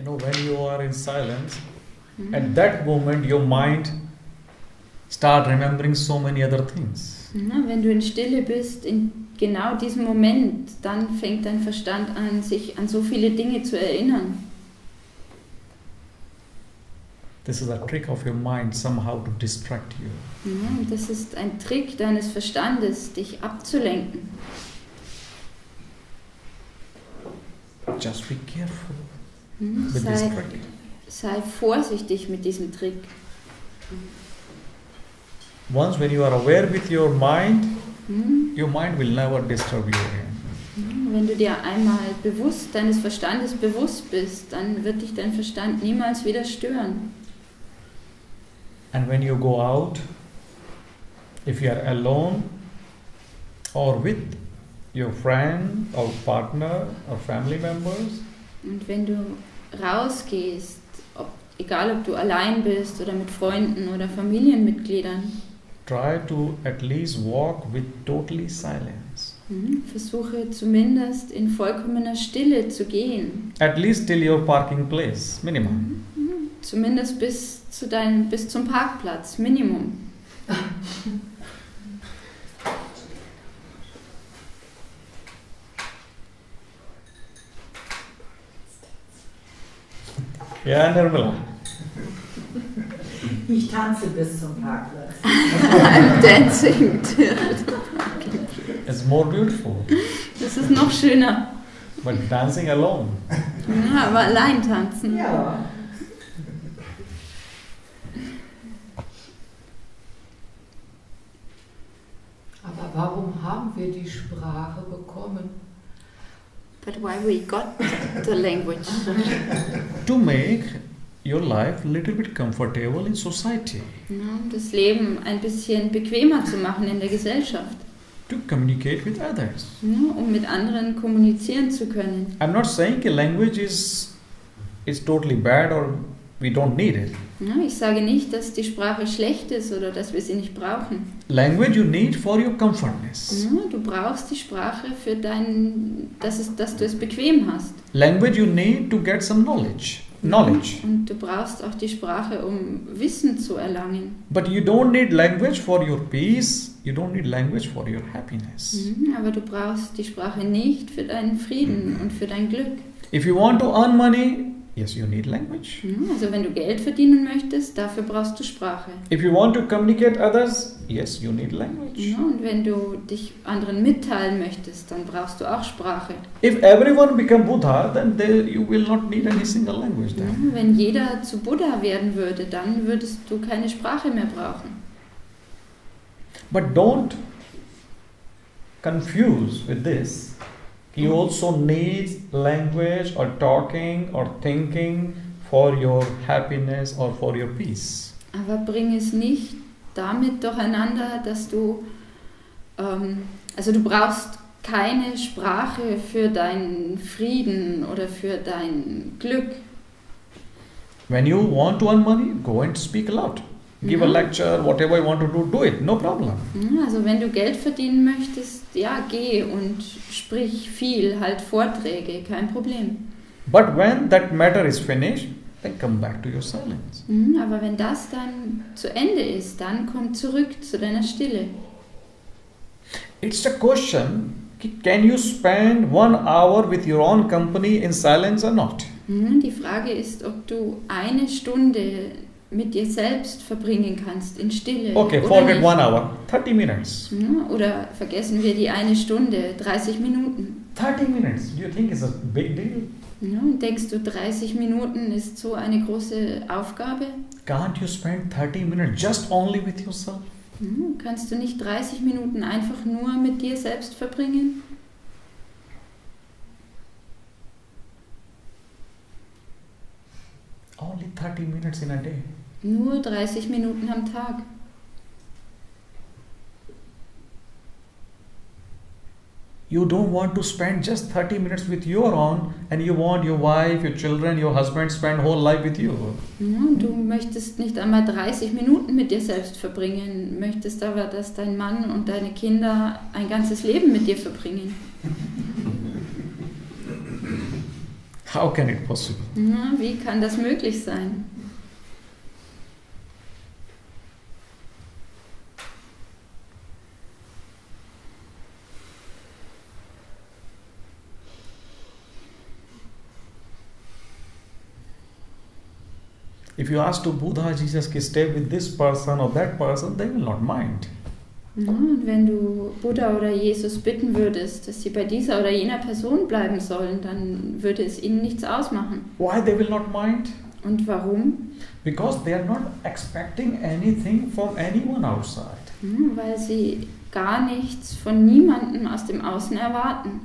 You know, when you are in silence, at that moment your mind start remembering so many other things. Ja, wenn du in Stille bist, in genau diesem Moment, dann fängt dein Verstand an, sich an so viele Dinge zu erinnern. This is a trick of your mind somehow to distract you. Ja, das ist ein Trick deines Verstandes, dich abzulenken. Just be careful with this Sei, trick. sei vorsichtig mit diesem Trick. Once when you are aware with your mind will never disturb you again. Wenn du dir einmal deines Verstandes bewusst bist, dann wird dich dein Verstand niemals wieder stören. And when you go out, if you are alone or with your friend or partner or family members, und wenn du rausgehst, egal ob du allein bist oder mit Freunden oder Familienmitgliedern, try to at least walk with totally silence. Versuche zumindest in vollkommener Stille zu gehen. At least till your parking place, minimum. Zumindest bis zum Parkplatz, Minimum. Ja, Nirmala. Ich tanze bis zum Parkplatz. I'm dancing. It's more beautiful. Das ist noch schöner. But dancing alone. Ja, aber allein tanzen. Ja. Aber warum haben wir die Sprache bekommen? But why we got the language? To make your life a little bit comfortable in society. Ja, das Leben ein bisschen bequemer zu machen in der Gesellschaft. To communicate with others. Ja, um mit anderen kommunizieren zu können. I'm not saying a language is totally bad or we don't need it. Ja, ich sage nicht, dass die Sprache schlecht ist oder dass wir sie nicht brauchen. Language you need for your comfortness. Ja, du brauchst die Sprache für dass du es bequem hast. Language you need to get some knowledge. Und du brauchst auch die Sprache, um Wissen zu erlangen. But you don't need language for your peace. You don't need language for your happiness. Aber du brauchst die Sprache nicht für deinen Frieden und für dein Glück. If you want to earn money, yes, you need language. Also wenn du Geld verdienen möchtest, dafür brauchst du Sprache. If you want to communicate others, yes, you need language. Ja, und wenn du dich anderen mitteilen möchtest, dann brauchst du auch Sprache. If everyone become Buddha, then you will not need any single language Ja, then. wenn jeder zu Buddha werden würde, dann würdest du keine Sprache mehr brauchen. But don't confuse with this. You also need language or talking or thinking for your happiness or for your peace. Aber bring es nicht damit durcheinander, dass du brauchst keine Sprache für deinen Frieden oder für dein Glück. When you want to earn money, go and speak a lot. Give a lecture, whatever you want to do it, no problem. Also wenn du Geld verdienen möchtest, ja, geh und sprich viel, halt Vorträge, kein Problem. But when that matter is finished, then come back to your silence. Aber wenn das dann zu Ende ist, dann komm zurück zu deiner Stille. It's a question, can you spend 1 hour with your own company in silence or not? Die Frage ist, ob du 1 Stunde mit dir selbst verbringen kannst in Stille. Okay, oder forget nicht. 1 hour, 30 minutes. Oder vergessen wir die 1 Stunde, 30 Minuten. 30 minutes, do you think it's a big deal? Und denkst du, 30 Minuten ist so eine große Aufgabe? Can't you spend 30 minutes just only with yourself? Kannst du nicht 30 Minuten einfach nur mit dir selbst verbringen? Only 30 minutes in a day. Nur 30 Minuten am Tag. You don't want to spend just 30 minutes with your own and you want your wife, your children, your husband spend whole life with you. Du möchtest nicht einmal 30 Minuten mit dir selbst verbringen, möchtest aber, dass dein Mann und deine Kinder ein ganzes Leben mit dir verbringen. How can it possible? Na, wie kann das möglich sein? If you ask to Buddha, Jesus, stay with this person or that person, they will not mind. Ja, und wenn du Buddha oder Jesus bitten würdest, dass sie bei dieser oder jener Person bleiben sollen, dann würde es ihnen nichts ausmachen. Why they will not mind? Und warum? Because they are not expecting anything from anyone outside. Weil sie gar nichts von niemandem aus dem Außen erwarten.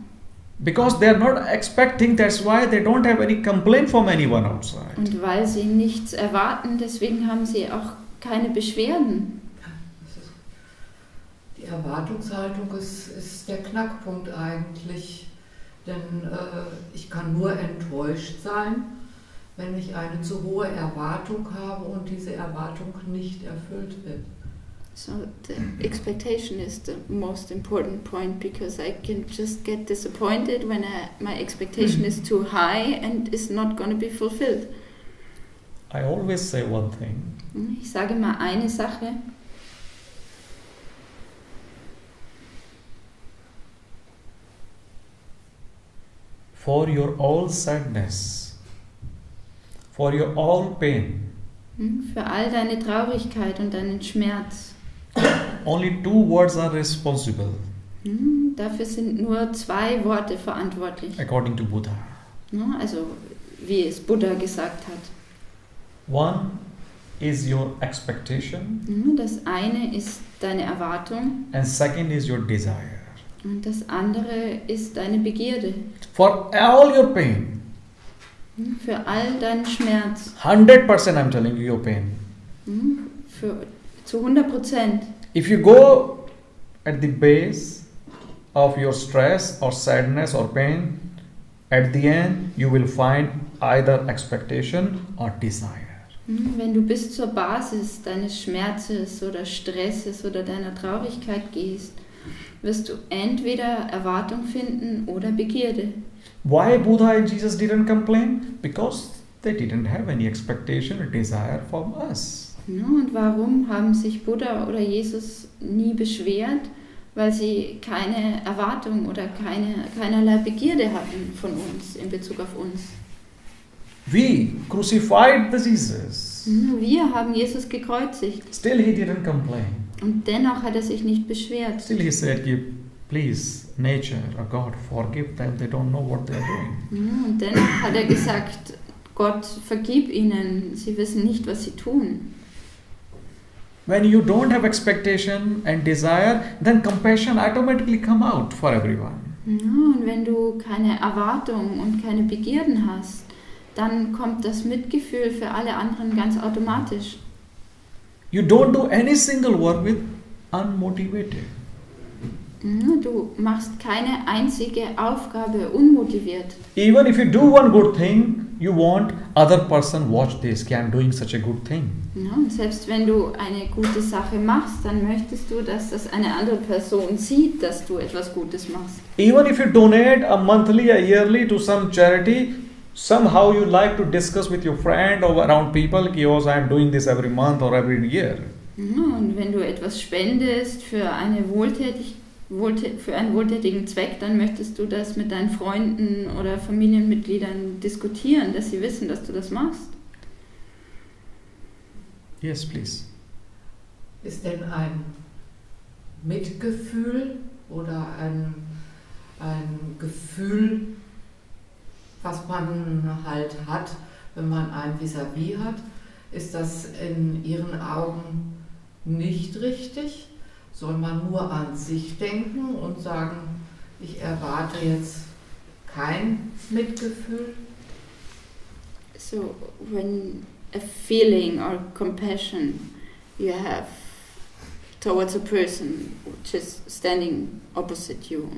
Because they are not expecting, that's why they don't have any complaint from anyone outside. Und weil sie nichts erwarten, deswegen haben sie auch keine Beschwerden. Die Erwartungshaltung ist der Knackpunkt eigentlich, denn ich kann nur enttäuscht sein, wenn ich eine zu hohe Erwartung habe und diese Erwartung nicht erfüllt wird. So the expectation is the most important point, because I can just get disappointed when my expectation is too high and is not going to be fulfilled. I always say one thing. Ich sage mal eine Sache. For your all sadness, for your all pain, Für all deine Traurigkeit und deinen Schmerz. only two words are responsible, Dafür sind nur 2 Worte verantwortlich. according to Buddha. Also wie es Buddha gesagt hat. One is your expectation, Das eine ist deine Erwartung and second is your desire. und das andere ist deine Begierde. For all your pain, Für all deinen Schmerz. 100% I'm telling you your pain. Zu 100%. If you go at the base of your stress or sadness or pain, at the end you will find either expectation or desire. Wenn du bis zur Basis deines Schmerzes oder Stresses oder deiner Traurigkeit gehst, wirst du entweder Erwartung finden oder Begierde. Why Buddha and Jesus didn't complain? Because they didn't have any expectation or desire from us. Und warum haben sich Buddha oder Jesus nie beschwert? Weil sie keine Erwartung oder keinerlei Begierde hatten von uns in Bezug auf uns. We crucified the Jesus. Wir haben Jesus gekreuzigt Still he didn't complain. und dennoch hat er sich nicht beschwert. Still he said, please, nature or God, forgive them, they don't know what they're doing. Und dennoch hat er gesagt, Gott, vergib ihnen, sie wissen nicht, was sie tun. When you don't have expectation and desire, then compassion automatically come out for everyone. Und wenn du keine Erwartung und keine Begierden hast, dann kommt das Mitgefühl für alle anderen ganz automatisch. You don't do any single work with unmotivated. Du machst keine einzige Aufgabe unmotiviert. Even if you do one good thing, you want other person watch this, I'm doing such a good thing. Und selbst wenn du eine gute Sache machst, dann möchtest du, dass das eine andere Person sieht, dass du etwas Gutes machst. Even if you donate a monthly, a yearly to some charity, somehow you like to discuss with your friend or around people, yes, I am doing this every month or every year. Und wenn du etwas spendest für einen wohltätigen Zweck, dann möchtest du das mit deinen Freunden oder Familienmitgliedern diskutieren, dass sie wissen, dass du das machst. Yes, please. Ist denn ein Mitgefühl oder ein Gefühl, was man halt hat, wenn man ein Vis-à-vis hat, ist das in Ihren Augen nicht richtig? Soll man nur an sich denken und sagen, ich erwarte jetzt kein Mitgefühl? So, when a feeling or compassion you have towards a person which is standing opposite you,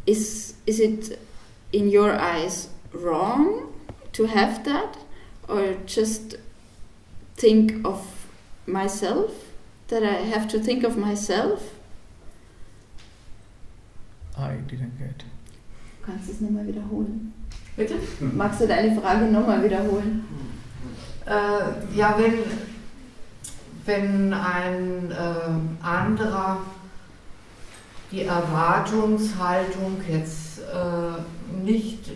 is it in your eyes wrong to have that, or just think of myself, that I have to think of myself? I didn't get. kannst es nochmal wiederholen. Bitte? Magst du deine Frage nochmal wiederholen? Ja, wenn ein anderer die Erwartungshaltung jetzt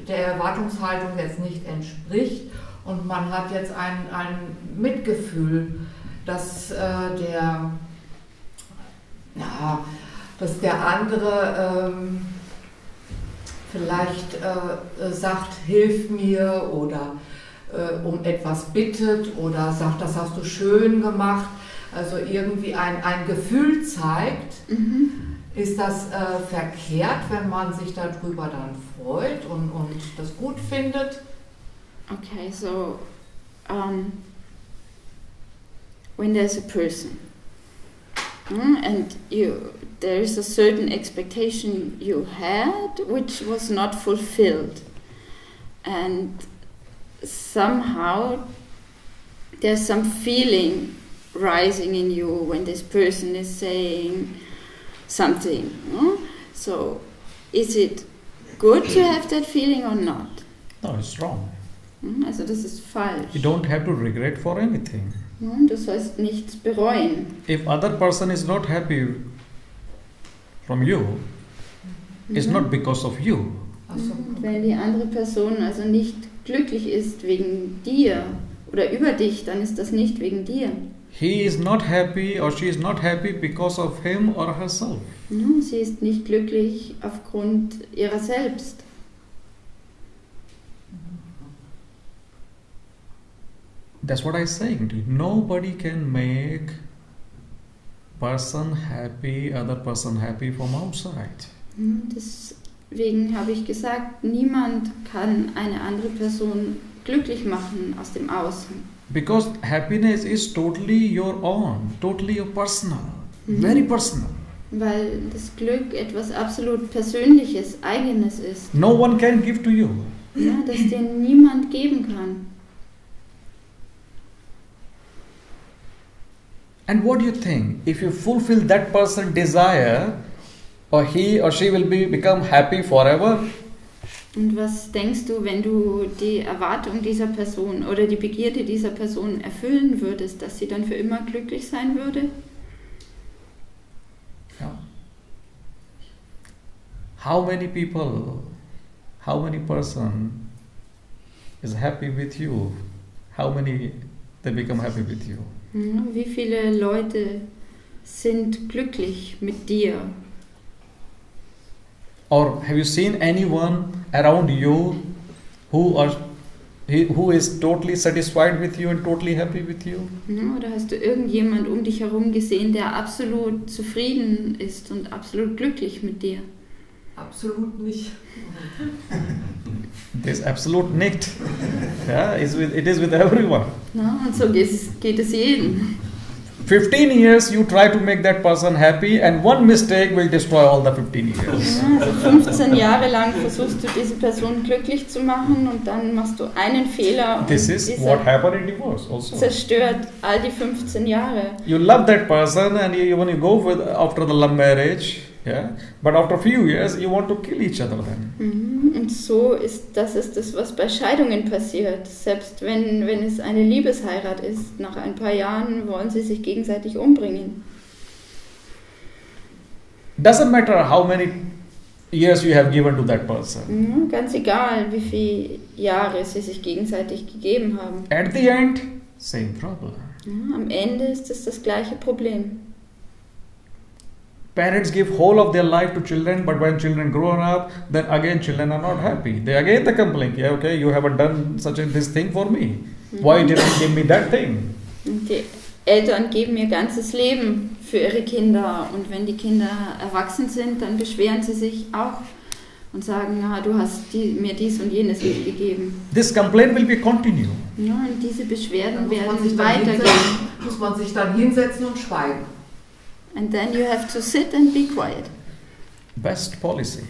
der Erwartungshaltung jetzt nicht entspricht und man hat jetzt ein Mitgefühl, dass der andere vielleicht sagt, hilf mir oder um etwas bittet oder sagt, das hast du schön gemacht, also irgendwie ein Gefühl zeigt, ist das verkehrt, wenn man sich darüber dann freut und das gut findet? Okay, so when there's a person and there is a certain expectation you had which was not fulfilled, and somehow there's some feeling rising in you when this person is saying something. So is it good to have that feeling or not? No, it's wrong. Also das ist falsch. You don't have to regret for anything. Du sollst nichts bereuen. If other person is not happy from you, it's not because of you. Wenn die andere Person also nicht glücklich ist wegen dir oder über dich, dann ist das nicht wegen dir. He is not happy or she is not happy because of him or herself. Sie ist nicht glücklich aufgrund ihrer selbst. That's what I'm saying to you. Nobody can make person happy, other person happy from outside. Deswegen habe ich gesagt, niemand kann eine andere Person glücklich machen aus dem Außen. Because happiness is totally your own, totally your personal, very personal. Weil das Glück etwas absolut Persönliches, Eigenes ist. No one can give to you. Ja, das dir niemand geben kann. And what do you think? If you fulfill that person's desire, or he or she will become happy forever? Und was denkst du, wenn du die Erwartung dieser Person oder die Begierde dieser Person erfüllen würdest, dass sie dann für immer glücklich sein würde? Yeah. How many person is happy with you? How many they become happy with you? Wie viele Leute sind glücklich mit dir? Or have you seen anyone around you who is totally satisfied with you and totally happy with you? Oder hast du irgendjemand um dich herum gesehen, der absolut zufrieden ist und absolut glücklich mit dir? Absolut nicht. This absolute nicht. Yeah, it is with everyone. Und so geht es jedem. 15 years you try to make that person happy and one mistake will destroy all the 15 years. Also 15 Jahre lang versuchst du diese Person glücklich zu machen und dann machst du einen Fehler und This is what happened in divorce also. Zerstört all die 15 Jahre. You love that person and when you go after the love marriage, yeah, but after a few years you want to kill each other then. Und so ist das, was bei Scheidungen passiert. Selbst wenn es eine Liebesheirat ist, nach ein paar Jahren wollen sie sich gegenseitig umbringen. Doesn't matter how many years you have given to that person. Ganz egal, wie viele Jahre sie sich gegenseitig gegeben haben. At the end, same problem. Am Ende ist es das gleiche Problem. Parents give whole of their life to children, but when children grow up, then again children are not happy. They complain, yeah, okay, you haven't done this thing for me. Why didn't you give me that thing? Und die Eltern geben ihr ganzes Leben für ihre Kinder und wenn die Kinder erwachsen sind, dann beschweren sie sich auch und sagen, du hast mir dies und jenes nicht gegeben. This complaint will be continue. Ja, und diese Beschwerden werden muss man sich dann hinsetzen und schweigen. And then you have to sit and be quiet. Best policy.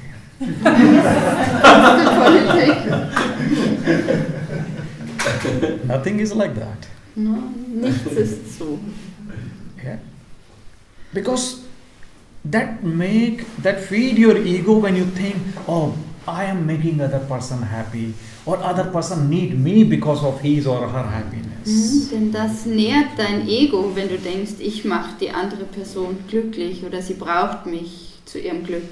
Nothing is like that. No, nichts ist so. Yeah. Because that feed your ego when you think, oh, I am making other person happy or other person need me because of his or her happiness. Denn das nährt dein Ego, wenn du denkst, ich mache die andere Person glücklich oder sie braucht mich zu ihrem Glück.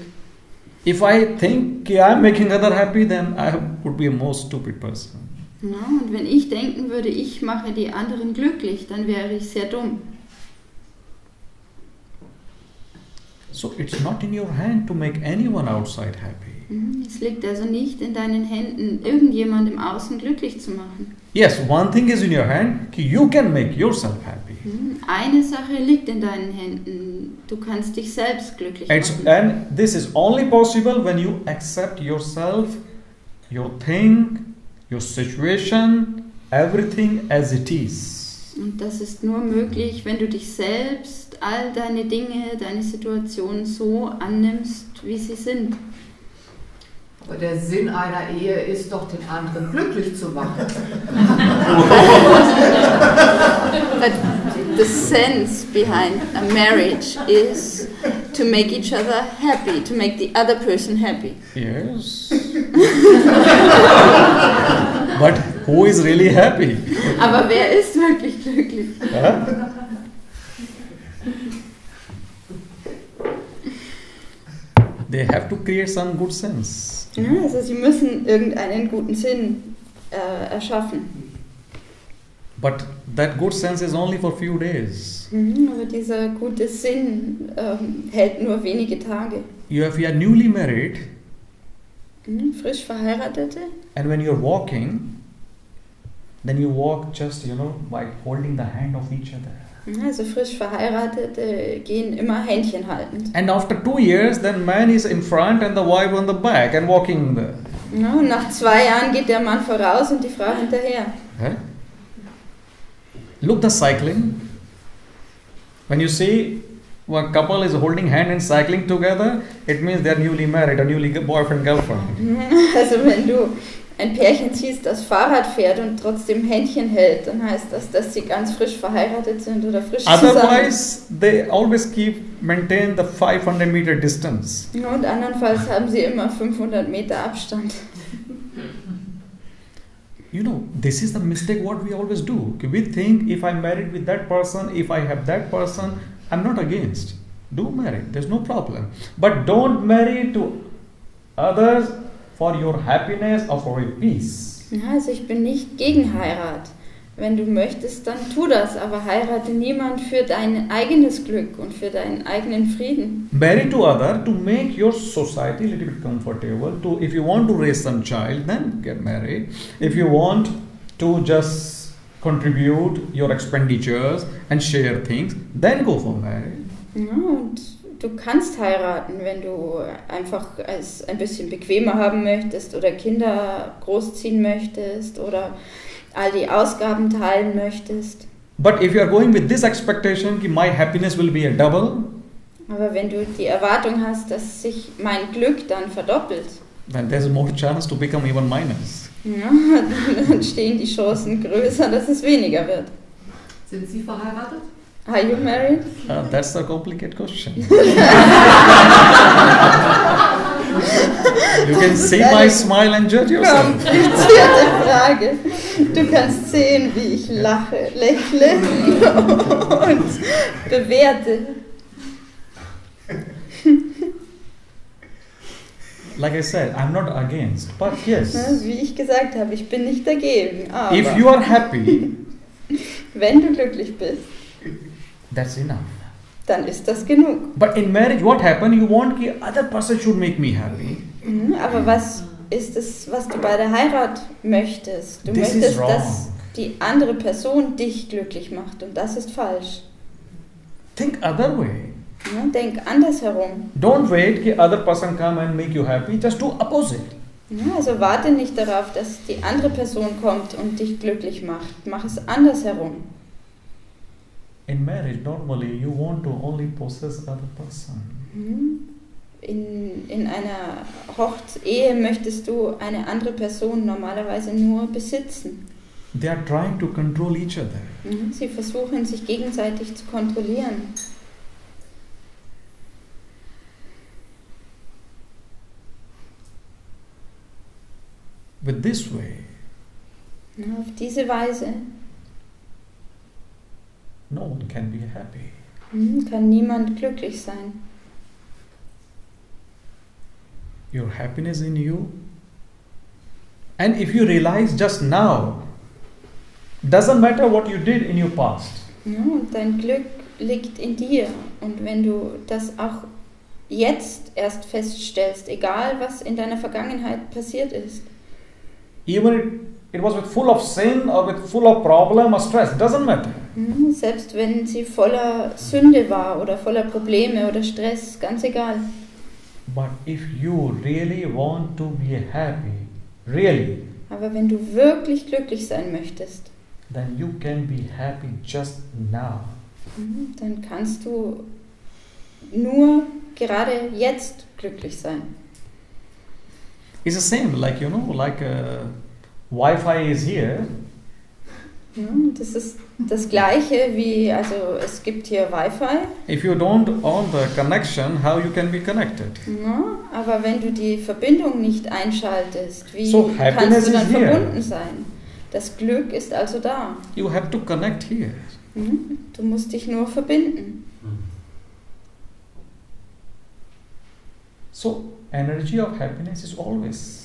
If I think I am making other happy, then I would be a most stupid person. Ja, und wenn ich denken würde, ich mache die anderen glücklich, dann wäre ich sehr dumm. So it's not in your hand to make anyone outside happy. Es liegt also nicht in deinen Händen, irgendjemand im Außen glücklich zu machen. Yes, one thing is in your hand, you can make yourself happy. Eine Sache liegt in deinen Händen, du kannst dich selbst glücklich machen. And this is only possible when you accept yourself, your thing, your situation, everything as it is. Und das ist nur möglich, wenn du dich selbst, all deine Dinge, deine Situationen so annimmst, wie sie sind. Aber der Sinn einer Ehe ist doch, den anderen glücklich zu machen. But the sense behind a marriage is to make each other happy, to make the other person happy. Yes. But who is really happy? Aber wer ist wirklich glücklich? Huh? They have to create some good sense. Ja, also sie müssen irgendeinen guten Sinn erschaffen. But that good sense is only for few days. Aber dieser gute Sinn hält nur wenige Tage. If you are newly married, Frisch Verheiratete, and when you're walking, then you walk just, by holding the hand of each other. also frisch Verheiratete gehen immer Händchen haltend. And after 2 years, then man is in front and the wife on the back and walking there. Ja, und nach 2 Jahren geht der Mann voraus und die Frau hinterher. Huh? Look the cycling. When you see one couple is holding hand and cycling together, it means they are newly married, a newly boyfriend, girlfriend. Also wenn du ein Pärchen siehst, das Fahrrad fährt und trotzdem Händchen hält, dann heißt das, dass sie ganz frisch verheiratet sind oder frisch zusammen. Otherwise, they always maintain the 500 meter distance. Und andernfalls haben sie immer 500 Meter Abstand. This is the mistake what we always do. We think if I'm married with that person, if I have that person, I'm not against. Do marry, there's no problem. But don't marry to others for your happiness or for your peace. Ja, also ich bin nicht gegen Heirat. Wenn du möchtest, dann tu das, aber heirate niemand für dein eigenes Glück und für deinen eigenen Frieden. Marry to other to make your society a little bit comfortable. If you want to raise some child, then get married. If you want to just contribute your expenditures and share things, then go for marriage. Ja, und du kannst heiraten, wenn du einfach es ein bisschen bequemer haben möchtest oder Kinder großziehen möchtest oder all die Ausgaben teilen möchtest. But if you are going with this expectation, my happiness will be a double, aber wenn du die Erwartung hast, dass sich mein Glück dann verdoppelt, then there's more chance to become even minus. Ja, dann stehen die Chancen größer, dass es weniger wird. Sind Sie verheiratet? Are you married? That's a complicated question. You can see my smile and judge yourself. Komplizierte Frage. Du kannst sehen, wie ich lache, lächle und bewerte. Like I said, I'm not against, but yes. Wie ich gesagt habe, ich bin nicht dagegen. Aber If you are happy, wenn du glücklich bist, that's enough. Dann ist das genug. But in marriage, what happens? You want the other person should make me happy. Aber was ist es, was du bei der Heirat möchtest? Du This möchtest, is wrong. dass die andere Person dich glücklich macht und das ist falsch. Think other way. Ja, denk andersherum. Don't wait the other person come and make you happy. Just do opposite. Ja, also warte nicht darauf, dass die andere Person kommt und dich glücklich macht. Mach es andersherum. In marriage, normally you want to only possess other person. In einer Ehe möchtest du eine andere Person normalerweise nur besitzen. They are trying to control each other. Sie versuchen, sich gegenseitig zu kontrollieren. with this way, Ja, auf diese Weise no one can be happy. kann niemand glücklich sein. Your happiness in you. And if you realize just now, doesn't matter what you did in your past. Ja, und dein Glück liegt in dir. Und wenn du das auch jetzt erst feststellst, egal was in deiner Vergangenheit passiert ist, Even it was with full of sin or with full of problem or stress, doesn't matter. selbst wenn sie voller Sünde war oder voller Probleme oder Stress, ganz egal. But if you really want to be happy, really, Aber wenn du wirklich glücklich sein möchtest, then you can be happy just now. dann kannst du nur gerade jetzt glücklich sein. It's the same, like Wi-Fi is here. Ja, das ist das Gleiche wie, also es gibt hier Wi-Fi, If you don't own the connection, how you can be connected? ja, aber wenn du die Verbindung nicht einschaltest, wie So, happiness kannst du dann is here. verbunden sein? Das Glück ist also da. You have to connect here. Du musst dich nur verbinden. So, energy of happiness is always.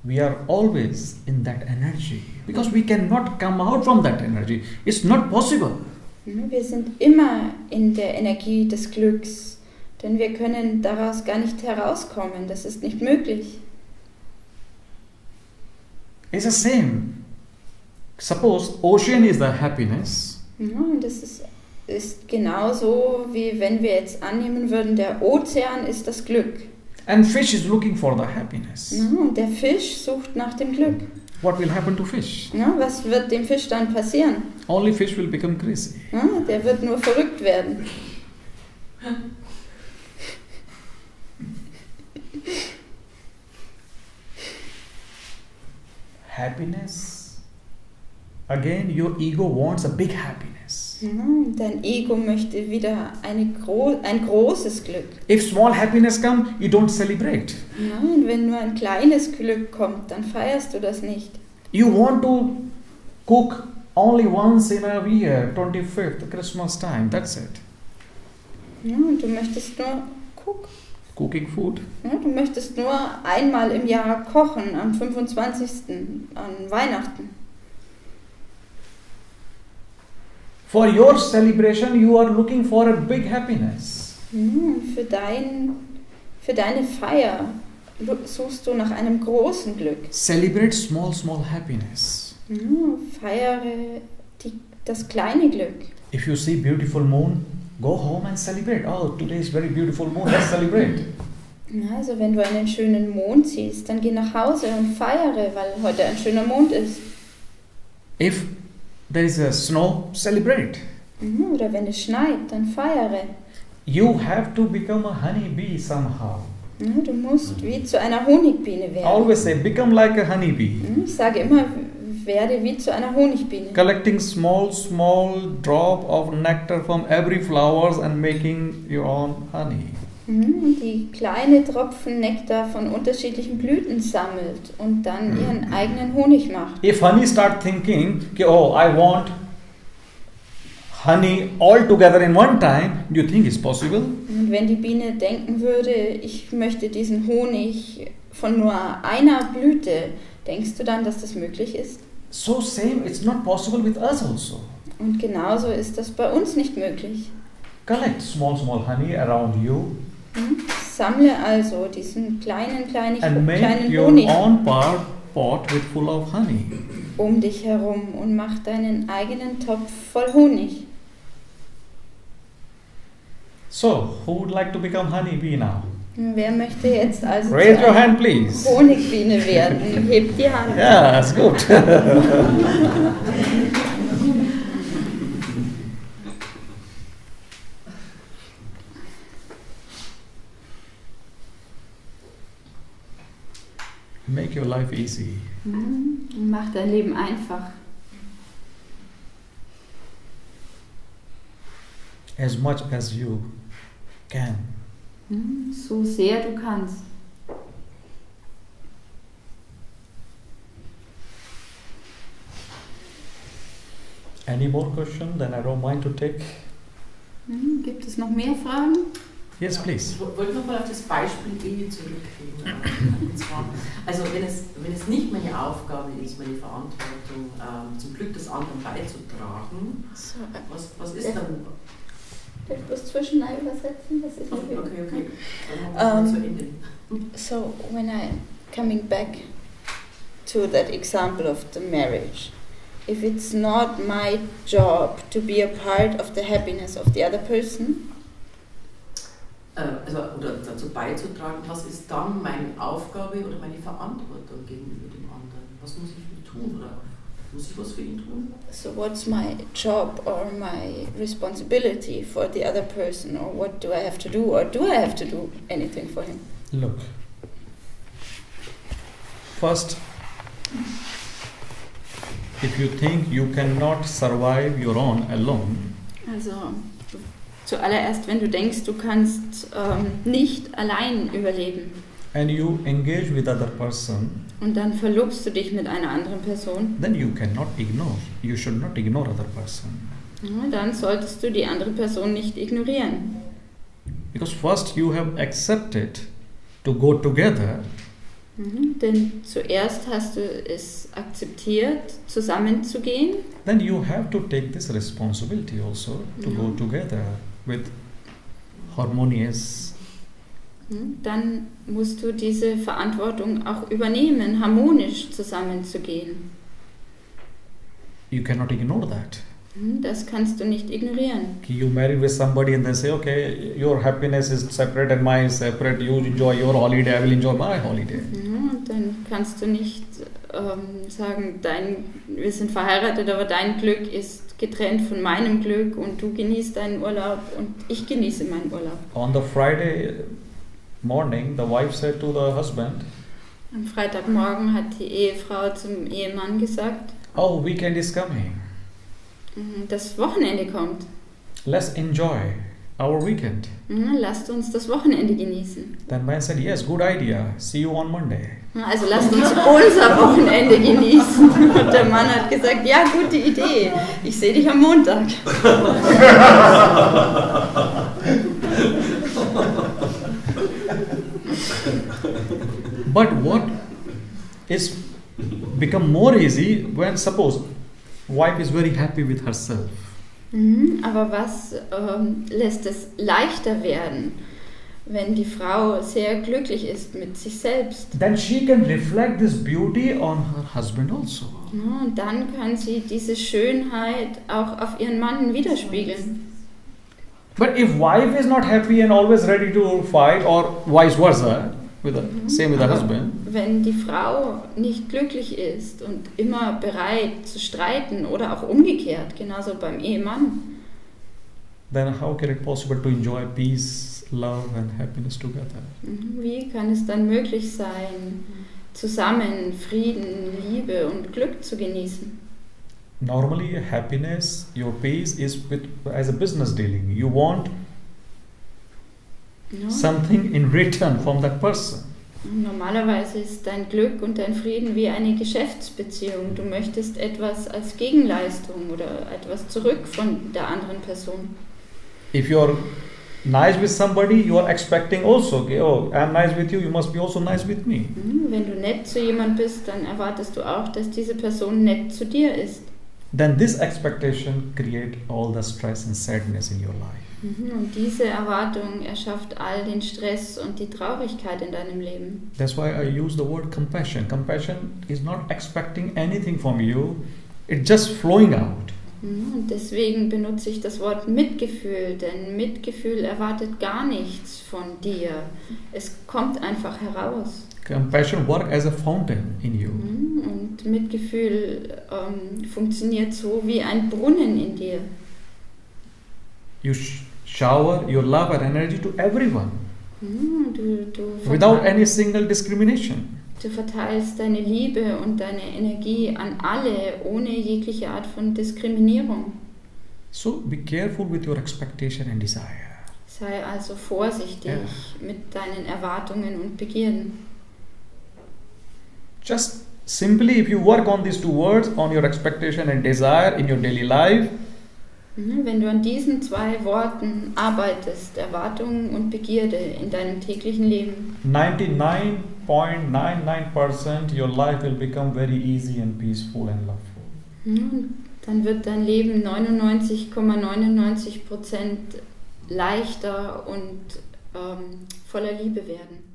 We are always in that energy because we cannot come out from that energy. It's not possible. Wir sind immer in der Energie des Glücks, denn wir können daraus gar nicht herauskommen. Das ist nicht möglich. It's the same. Suppose ocean is the happiness. Ja, und das ist genauso, wie wenn wir jetzt annehmen würden, der Ozean ist das Glück. And fish is looking for the happiness. Ja, und der Fisch sucht nach dem Glück. What will happen to fish? Ja, was wird dem Fisch dann passieren? Only fish will become crazy. Ja, der wird nur verrückt werden. Happiness. Again, your ego wants a big happiness. Ja, dein Ego möchte wieder ein großes Glück. If small happiness comes, you don't celebrate. Ja, und wenn nur ein kleines Glück kommt, dann feierst du das nicht. You want to cook only once in a year, 25th, Christmas time, that's it. Ja, und du möchtest nur Cooking food. Ja, du möchtest nur einmal im Jahr kochen, am 25. an Weihnachten. For your celebration, you are looking for a big happiness. Für deine Feier suchst du nach einem großen Glück. Celebrate small, small happiness. Ja, feiere das kleine Glück. If you see beautiful moon, go home and celebrate. Oh, today is very beautiful moon, let's celebrate. Ja, also wenn du einen schönen Mond siehst, dann geh nach Hause und feiere, weil heute ein schöner Mond ist. If there is a snow, celebrate. Oder wenn es schneit, dann feiere. You have to become a honeybee somehow. Ja, du musst wie zu einer Honigbiene werden. Always say, become like a honeybee. Ich sage immer, werde wie zu einer Honigbiene. Collecting small, small drop of nectar from every flowers and making your own honey. Die kleine Tropfen Nektar von unterschiedlichen Blüten sammelt und dann ihren eigenen Honig macht. If honey start thinking, oh, I want honey all together in one time, do you think it's possible? Und wenn die Biene denken würde, ich möchte diesen Honig von nur einer Blüte, denkst du dann, dass das möglich ist? So same, it's not possible with us also. Und genauso ist das bei uns nicht möglich. Collect small, small honey around you Sammle also diesen kleinen and make your Honig own pot with full of honey. um dich herum und mach deinen eigenen Topf voll Honig. So, who would like to become honeybee now? Wer möchte jetzt also Raise zu your einer hand, please. Honigbiene werden? Hebt die Hand. Yeah, that's good. Make your life easy. Mach dein Leben einfach. As much as you can. So sehr du kannst. Any more question? Then I don't mind to take. Gibt es noch mehr Fragen? Yes, please. Ich wollte nochmal auf das Beispiel Ehe zurückgehen. Und zwar, also wenn es nicht meine Aufgabe ist, meine Verantwortung zum Glück des anderen beizutragen, So, was ist dann? darf ich bloß zwischendurch übersetzen? Das ist Okay. Dann zu Ende. So when I'm coming back to that example of the marriage, if it's not my job to be a part of the happiness of the other person, Oder dazu beizutragen, was ist dann meine Aufgabe oder meine Verantwortung gegenüber dem anderen? Was muss ich für ihn tun oder muss ich was für ihn tun? so what's my job or my responsibility for the other person, or what do I have to do, or do I have to do anything for him? Look. First, if you think you cannot survive your own alone, Also zuallererst, wenn du denkst, du kannst nicht allein überleben and you engage with other person, und dann verlobst du dich mit einer anderen Person, then you cannot ignore. You should not ignore other person. ja, dann solltest du die andere Person nicht ignorieren. Because first you have accepted to go together, Denn zuerst hast du es akzeptiert, zusammenzugehen, then you have to take this responsibility also to go together with harmonious. dann musst du diese Verantwortung auch übernehmen, harmonisch zusammenzugehen. You cannot ignore that. Das kannst du nicht ignorieren. You marry with somebody and then say, okay, your happiness is separate and mine is separate. You enjoy your holiday, I will enjoy my holiday. Und dann kannst du nicht sagen, wir sind verheiratet, aber dein Glück ist getrennt von meinem Glück und du genießt deinen Urlaub und ich genieße meinen Urlaub. On the Friday morning, the wife said to the husband, Am Freitagmorgen hat die Ehefrau zum Ehemann gesagt, oh, weekend is coming. das Wochenende kommt. Let's enjoy our weekend. Lasst uns das Wochenende genießen. Then man said, yes, good idea. See you on Monday. Also lasst uns unser Wochenende genießen. Und der Mann hat gesagt, ja, gute Idee. Ich sehe dich am Montag. But what is become more easy when suppose wife is very happy with herself. Aber was lässt es leichter werden, wenn die Frau sehr glücklich ist mit sich selbst? Then she can reflect this beauty on her husband also. Und dann kann sie diese Schönheit auch auf ihren Mann widerspiegeln. But if wife is not happy and always ready to fight, or vice versa, same with the husband. Wenn die Frau nicht glücklich ist und immer bereit zu streiten oder auch umgekehrt, genauso beim Ehemann, Then how can it possible to enjoy peace, love and happiness together? wie kann es dann möglich sein, zusammen Frieden, Liebe und Glück zu genießen? Normally, happiness, your peace is as a business dealing. You want something in return from that person. Normalerweise ist dein Glück und dein Frieden wie eine Geschäftsbeziehung. Du möchtest etwas als Gegenleistung oder etwas zurück von der anderen Person. If you are nice with somebody, you are expecting also, okay, oh, I am nice with you, you must be also nice with me. Wenn du nett zu jemand bist, dann erwartest du auch, dass diese Person nett zu dir ist. Then this expectation create all the stress and sadness in your life. Und diese Erwartung erschafft all den Stress und die Traurigkeit in deinem Leben. That's why I use the word compassion. Compassion is not expecting anything from you, it's just flowing out. Und deswegen benutze ich das Wort Mitgefühl, denn Mitgefühl erwartet gar nichts von dir. Es kommt einfach heraus. Compassion works as a fountain in you. Und Mitgefühl funktioniert so wie ein Brunnen in dir. You shower your love and energy to everyone Du without any single discrimination. Du verteilst deine Liebe und deine Energie an alle, ohne jegliche Art von Diskriminierung. So be careful with your expectation and desire. Sei also vorsichtig mit deinen Erwartungen und Begierden. Just Simply, if you work on these two words, on your expectation and desire in your daily life, wenn du an diesen 2 Worten arbeitest, Erwartung und Begierde in deinem täglichen Leben, 99.99% your life will become very easy and peaceful and loveful. dann wird dein Leben 99,99% leichter und voller Liebe werden.